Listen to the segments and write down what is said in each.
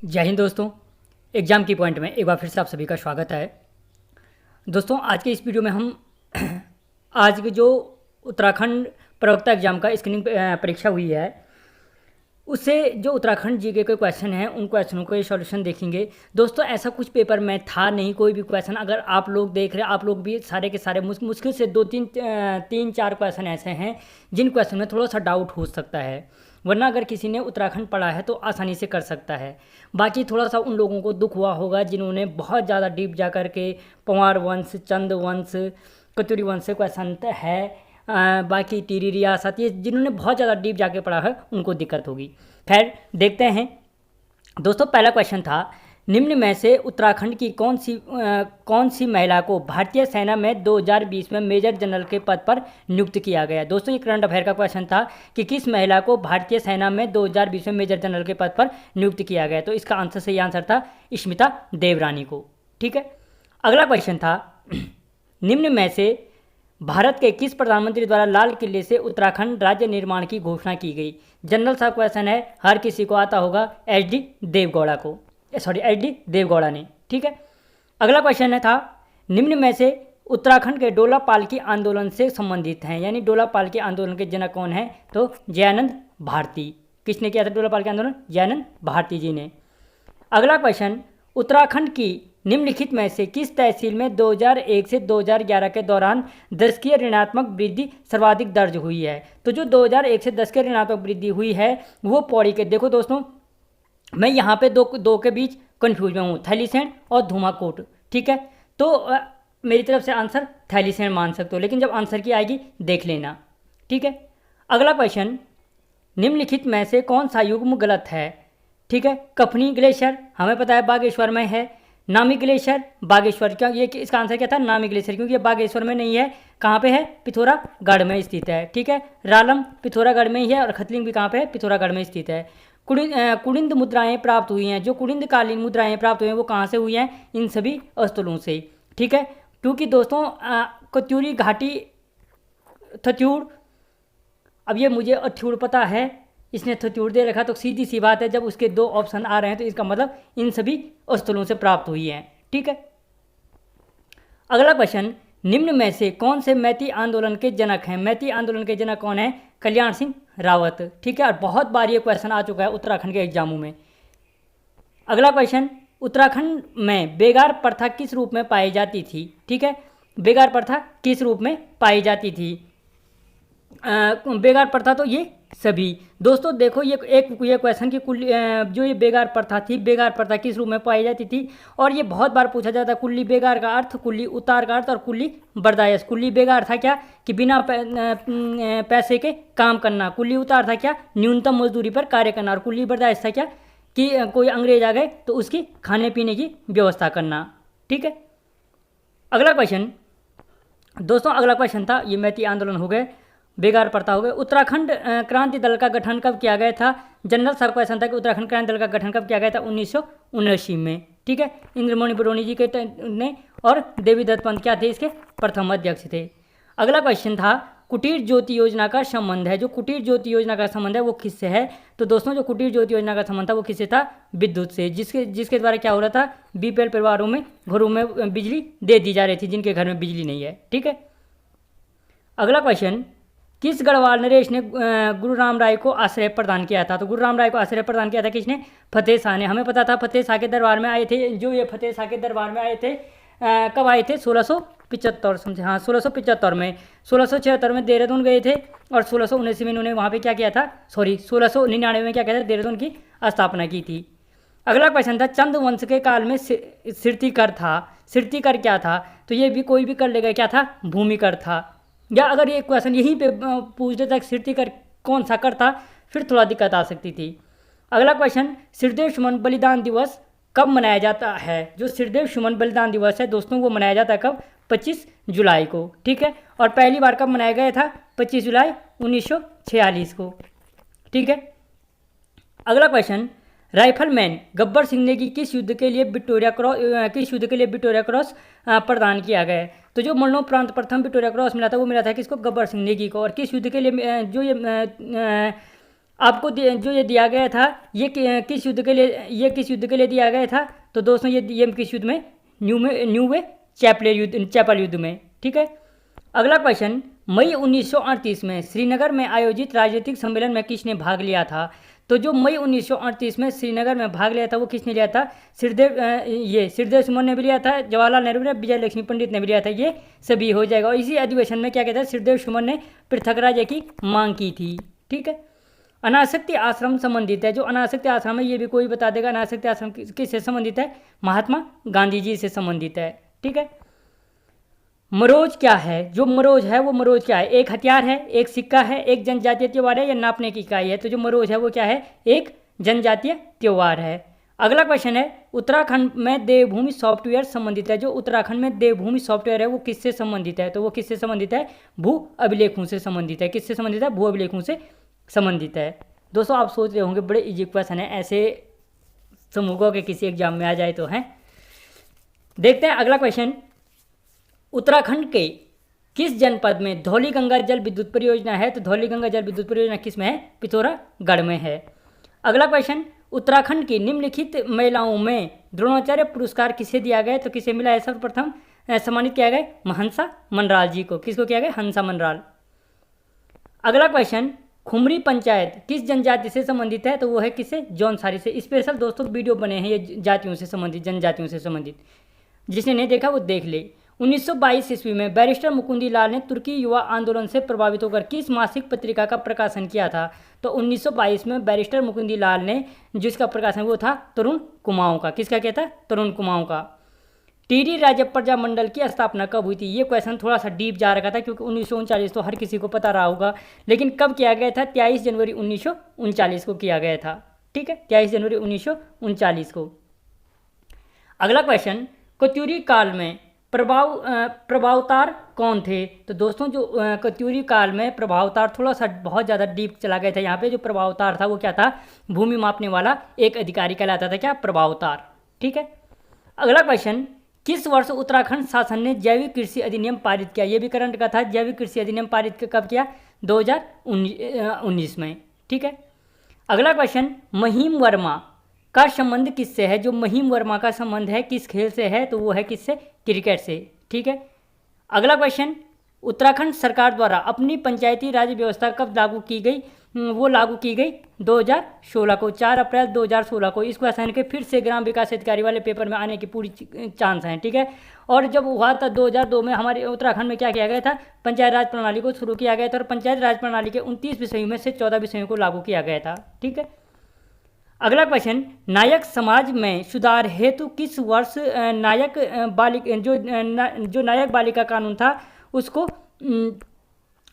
जय हिंद दोस्तों। एग्ज़ाम की पॉइंट में एक बार फिर से आप सभी का स्वागत है। दोस्तों आज के इस वीडियो में हम आज के जो उत्तराखंड प्रवक्ता एग्ज़ाम का स्क्रीनिंग परीक्षा हुई है उससे जो उत्तराखंड जीके के क्वेश्चन हैं उन क्वेश्चनों के सॉल्यूशन देखेंगे। दोस्तों ऐसा कुछ पेपर में था नहीं, कोई भी क्वेश्चन अगर आप लोग देख रहे हैं, आप लोग भी सारे के सारे मुश्किल से तीन चार क्वेश्चन ऐसे हैं जिन क्वेश्चन में थोड़ा सा डाउट हो सकता है, वरना अगर किसी ने उत्तराखंड पढ़ा है तो आसानी से कर सकता है। बाकी थोड़ा सा उन लोगों को दुख हुआ होगा जिन्होंने बहुत ज़्यादा डीप जा कर के पंवार वंश, चंद वंश, कतुरी वंश से क्वेश्चन है, बाकी टीरी रियासत, ये जिन्होंने बहुत ज़्यादा डीप जाके पढ़ा है उनको दिक्कत होगी। खैर देखते हैं। दोस्तों पहला क्वेश्चन था, निम्न में से उत्तराखंड की कौन सी महिला को भारतीय सेना में 2020 में मेजर जनरल के पद पर नियुक्त किया गया। दोस्तों ये करंट अफेयर का क्वेश्चन था कि किस महिला को भारतीय सेना में 2020 में मेजर जनरल के पद पर नियुक्त किया गया, तो इसका आंसर सही आंसर था स्मिता देवरानी को। ठीक है। अगला क्वेश्चन था, निम्न में से भारत के किस प्रधानमंत्री द्वारा लाल किले से उत्तराखंड राज्य निर्माण की घोषणा की गई। जनरल सा क्वेश्चन है, हर किसी को आता होगा, एच डी देवगौड़ा ने। ठीक है। अगला क्वेश्चन था, निम्न में से उत्तराखंड के डोला पालकी आंदोलन से संबंधित हैं, यानी डोला पालकी आंदोलन के जनक कौन है, तो जयानंद भारती। किसने किया था डोला पालकी आंदोलन? जयानंद भारती जी ने। अगला क्वेश्चन, उत्तराखंड की निम्नलिखित में से किस तहसील में 2001 से 2011 के दौरान दशकीय ऋणात्मक वृद्धि सर्वाधिक दर्ज हुई है। तो जो 2001 से 10 के ऋणात्मक वृद्धि हुई है वो पौड़ी के, देखो दोस्तों मैं यहाँ पे दो के बीच कन्फ्यूज में हूँ, थैलीसैंण और धूमाकोट। ठीक है, तो मेरी तरफ से आंसर थैलीसैंण मान सकते हो, लेकिन जब आंसर की आएगी देख लेना। ठीक है। अगला क्वेश्चन, निम्नलिखित में से कौन सा युग्म गलत है। ठीक है, कफनी ग्लेशियर हमें पता है बागेश्वर में है, नामी ग्लेशियर बागेश्वर, क्या ये इसका आंसर क्या था, नामी ग्लेशियर, क्योंकि ये बागेश्वर में नहीं है, कहाँ पे है, पिथौरागढ़ में स्थित है। ठीक है, रालम पिथौरागढ़ में ही है और खतलिंग भी कहाँ पे है, पिथौरागढ़ में स्थित है। कुड़िंद मुद्राएं प्राप्त हुई हैं, जो कुड़िंद कालीन मुद्राएं प्राप्त हुई हैं वो कहाँ से हुई हैं, इन सभी स्थलों से। ठीक है, क्योंकि दोस्तों कत्यूरी घाटी थत्यूर, अब ये मुझे अथ्यूर पता है, इसने थत्यूर दे रखा, तो सीधी सी बात है जब उसके दो ऑप्शन आ रहे हैं तो इसका मतलब इन सभी स्थलों से प्राप्त हुई है। ठीक है। अगला क्वेश्चन, निम्न में से कौन से मैती आंदोलन के जनक हैं। मैती आंदोलन के जनक कौन है, कल्याण सिंह रावत। ठीक है, और बहुत बार ये क्वेश्चन आ चुका है उत्तराखंड के एग्जामों में। अगला क्वेश्चन, उत्तराखंड में बेगार प्रथा किस रूप में पाई जाती थी। ठीक है, बेगार प्रथा किस रूप में पाई जाती थी। बेगार प्रथा तो ये सभी। दोस्तों देखो ये क्वेश्चन की जो ये बेगार प्रथा थी, बेगार प्रथा किस रूप में पाई जाती थी, और ये बहुत बार पूछा जाता है। कुल्ली बेगार का अर्थ, कुल्ली उतार का अर्थ और कुल्ली बर्दाश्त। कुल्ली बेगार था क्या, कि बिना पैसे के काम करना। कुल्ली उतार था क्या, न्यूनतम मजदूरी पर कार्य करना। और कुल्ली बर्दाश्त था क्या, कि कोई अंग्रेज आ गए तो उसकी खाने पीने की व्यवस्था करना। ठीक है। अगला क्वेश्चन दोस्तों, अगला क्वेश्चन था, ये मैती आंदोलन हो गए, बेगार प्रथा हो गए। उत्तराखंड क्रांति दल का गठन कब किया गया था। जनरल सा क्वेश्चन था कि उत्तराखंड क्रांति दल का गठन कब किया गया था, 1979 में। ठीक है, इंद्रमणि बडोनी जी के ने और देवी दत्त पंत क्या थे, इसके प्रथम अध्यक्ष थे। अगला क्वेश्चन था, कुटीर ज्योति योजना का संबंध है, जो कुटीर ज्योति योजना का संबंध है वो किससे है। तो दोस्तों जो कुटीर ज्योति योजना का संबंध था वो किससे था, विद्युत से, जिसके द्वारा क्या हो रहा था, बीपीएल परिवारों में घरों में बिजली दे दी जा रही थी जिनके घर में बिजली नहीं है। ठीक है। अगला क्वेश्चन, किस गढ़वाल नरेश ने गुरु राम राय को आश्रय प्रदान किया था। तो गुरु राम राय को आश्रय प्रदान किया था किसने, फतेह शाह ने। हमें पता था फतेह शाह के दरबार में आए थे, जो ये फतेह शाह के दरबार में आए थे, कब आए थे, 1675 समझे, हाँ 1675 में। 1676 में देहरादून गए थे और 1679 में इन्होंने वहाँ पे क्या किया था, 1699 में क्या किया था, देहरादून की स्थापना की थी। अगला क्वेश्चन था, चंद वंश के काल में सिरतीकर था। सिरतीकर क्या था, तो ये भी कोई भी कर लेगा, क्या था, भूमिकर था। या अगर ये क्वेश्चन यहीं पे पूछ देता कि सिरतीकर कौन सा कर था, फिर थोड़ा दिक्कत आ सकती थी। अगला क्वेश्चन, सिरदेव सुमन बलिदान दिवस कब मनाया जाता है। जो सिरदेव सुमन बलिदान दिवस है दोस्तों वो मनाया जाता है कब, 25 जुलाई को। ठीक है, और पहली बार कब मनाया गया था, 25 जुलाई 1946 को। ठीक है। अगला क्वेश्चन, राइफलमैन गब्बर सिंह ने की किस युद्ध के लिए विक्टोरिया क्रॉस प्रदान किया गया। तो जो मरणोपरांत प्रथम विक्टोरिया क्रॉस मिला था वो मिला था किसको, गब्बर सिंह नेगी को। और किस युद्ध के लिए जो ये आपको जो ये दिया गया था ये किस युद्ध के लिए, ये किस युद्ध के लिए दिया गया था? तो दोस्तों ये किस युद्ध में? न्यूवे चैपल युद्ध में। ठीक है। अगला क्वेश्चन, मई 1938 में श्रीनगर में आयोजित राजनीतिक सम्मेलन में किसने भाग लिया था? तो जो मई 1938 में श्रीनगर में भाग लिया था वो किसने लिया था? सिरदेव सुमन ने भी लिया था, जवाहरलाल नेहरू ने, विजय लक्ष्मी पंडित ने भी लिया था। ये सभी हो जाएगा। और इसी अधिवेशन में क्या कहता है, सिरदेव सुमन ने पृथक राज्य की मांग की थी। ठीक है। अनासक्ति आश्रम संबंधित है, जो अनासक्ति आश्रम है ये भी कोई बता देगा। अनासक्ति आश्रम किससे संबंधित है? महात्मा गांधी जी से संबंधित है। ठीक है। मरोज क्या है? जो मरोज है वो मरोज क्या है? एक हथियार है, एक सिक्का है, एक जनजातीय त्योहार है या नापने की इकाई है? तो जो मरोज है वो क्या है? एक जनजातीय त्योहार है। अगला क्वेश्चन है, उत्तराखंड में देवभूमि सॉफ्टवेयर संबंधित है। जो उत्तराखंड में देवभूमि सॉफ्टवेयर है वो किससे संबंधित है? तो वो किससे संबंधित है? भू अभिलेखों से संबंधित है। किससे संबंधित है? भू अभिलेखों से संबंधित है। दोस्तों आप सोच रहे होंगे बड़े इजी क्वेश्चन है, ऐसे समूहों के किसी एग्जाम में आ जाए तो हैं। देखते हैं अगला क्वेश्चन, उत्तराखंड के किस जनपद में धौलीगंगा जल विद्युत परियोजना है? तो धौलीगंगा जल विद्युत परियोजना किस में है? पिथौरागढ़ में है। अगला क्वेश्चन, उत्तराखंड की निम्नलिखित महिलाओं में द्रोणाचार्य पुरस्कार किसे दिया गया? तो किसे मिला है? सर्वप्रथम सम्मानित किया गया हंसा मनराल जी को। किसको किया गया? हंसा मनराल। अगला क्वेश्चन, खुमरी पंचायत किस जनजाति से संबंधित है? तो वो है किससे? जौनसारी से। स्पेशल दोस्तों वीडियो बने हैं ये जातियों से संबंधित, जनजातियों से संबंधित, जिसने नहीं देखा वो देख ले। 1922 ईस्वी में बैरिस्टर मुकुंदी लाल ने तुर्की युवा आंदोलन से प्रभावित होकर किस मासिक पत्रिका का प्रकाशन किया था? तो 1922 में बैरिस्टर मुकुंदी लाल ने जिसका प्रकाशन वो था तरुण कुमाऊं का। किसका किया था? तरुण कुमाऊं का। टीडी राज्य प्रजा मंडल की स्थापना कब हुई थी? ये क्वेश्चन थोड़ा सा डीप जा रखा था क्योंकि 1939 तो हर किसी को पता रहा होगा, लेकिन कब किया गया था? 23 जनवरी 1939 को किया गया था। ठीक है, 23 जनवरी 1939 को। अगला क्वेश्चन, कत्यूरी काल में प्रभावतार कौन थे? तो दोस्तों जो कत्यूरी काल में प्रभावतार, थोड़ा सा बहुत ज़्यादा डीप चला गया था यहाँ पे। जो प्रभावतार था वो क्या था? भूमि मापने वाला एक अधिकारी कहलाता था। क्या? प्रभावतार। ठीक है। अगला क्वेश्चन, किस वर्ष उत्तराखंड शासन ने जैविक कृषि अधिनियम पारित किया? ये भी करंट का था। जैविक कृषि अधिनियम पारित कब किया? 2019 में। ठीक है। अगला क्वेश्चन, महिम वर्मा का संबंध किससे है? जो महिम वर्मा का संबंध है किस खेल से है? तो वो है किससे? क्रिकेट से। ठीक है। अगला क्वेश्चन, उत्तराखंड सरकार द्वारा अपनी पंचायती राज व्यवस्था कब लागू की गई? वो लागू की गई 2016 को, 4 अप्रैल 2016 को। इस क्वेश्चन के फिर से ग्राम विकास अधिकारी वाले पेपर में आने की पूरी चांस हैं। ठीक है। और जब हुआ था 2002 में हमारे उत्तराखंड में क्या किया गया था? पंचायत राज प्रणाली को शुरू किया गया था और पंचायत राज प्रणाली के 29 विषयों में से 14 विषयों को लागू किया गया था। ठीक है। अगला क्वेश्चन, नायक समाज में सुधार हेतु किस वर्ष नायक बालिका कानून था उसको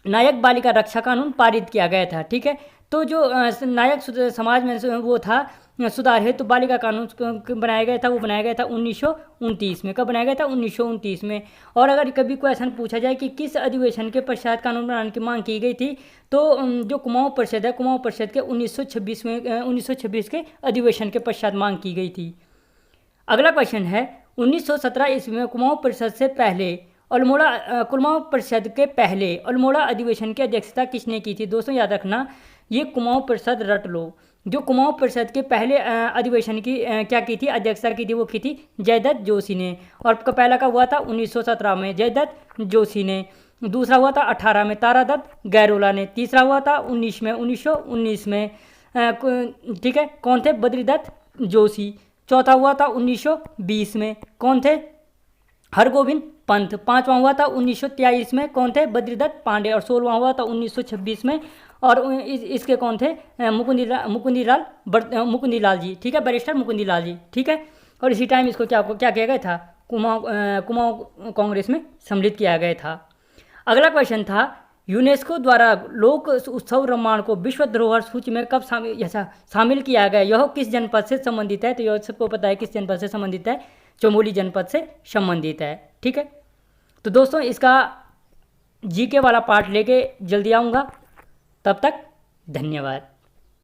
नायक बालिका रक्षा कानून पारित किया गया था। ठीक है। तो जो नायक समाज में वो था सुधार हेतु बालिका कानून बनाया गया था, वो बनाया गया था 1929 में। कब बनाया गया था? 1929 में। और अगर कभी क्वेश्चन पूछा जाए कि किस अधिवेशन के पश्चात कानून बनाने की मांग की गई थी, तो जो कुमाऊं परिषद है, कुमाऊं परिषद के 1926 के अधिवेशन के पश्चात मांग की गई थी। अगला क्वेश्चन है, 1917 ईस्वी में कुमाऊं परिषद से पहले कुमाऊं परिषद के पहले अल्मोड़ा अधिवेशन की अध्यक्षता किसने की थी? दोस्तों याद रखना, ये कुमाऊं परिषद रट लो। जो कुमाऊं परिषद के पहले अधिवेशन की क्या की थी? अध्यक्षता की थी, वो की थी जयदत्त जोशी ने। और पहला का हुआ था 1917 में, जयदत्त जोशी ने। दूसरा हुआ था 18 में, तारादत्त गैरोला ने। तीसरा हुआ था 1919 में। ठीक है, कौन थे? बद्रीदत्त जोशी। चौथा हुआ था 1920 में, कौन थे? हरगोविंद पंत। पांचवा हुआ था 1923 में, कौन थे? बद्रीदत्त पांडे। और 16वां हुआ था 1926 में, और इसके कौन थे? मुकुंदी लाल जी। ठीक है, बैरिस्टर मुकुंदी लाल जी। ठीक है। और इसी टाइम इसको क्या किया गया था? कुमाऊं कांग्रेस में सम्मिलित किया गया था। अगला क्वेश्चन था, यूनेस्को द्वारा लोक उत्सव रामायण को विश्व धरोहर सूची में कब शामिल किया गया? यह किस जनपद से संबंधित है? तो यह सबको पता है किस जनपद से संबंधित है। चमोली जनपद से संबंधित है। ठीक है। तो दोस्तों इसका जीके वाला पार्ट लेके जल्दी आऊँगा, तब तक धन्यवाद।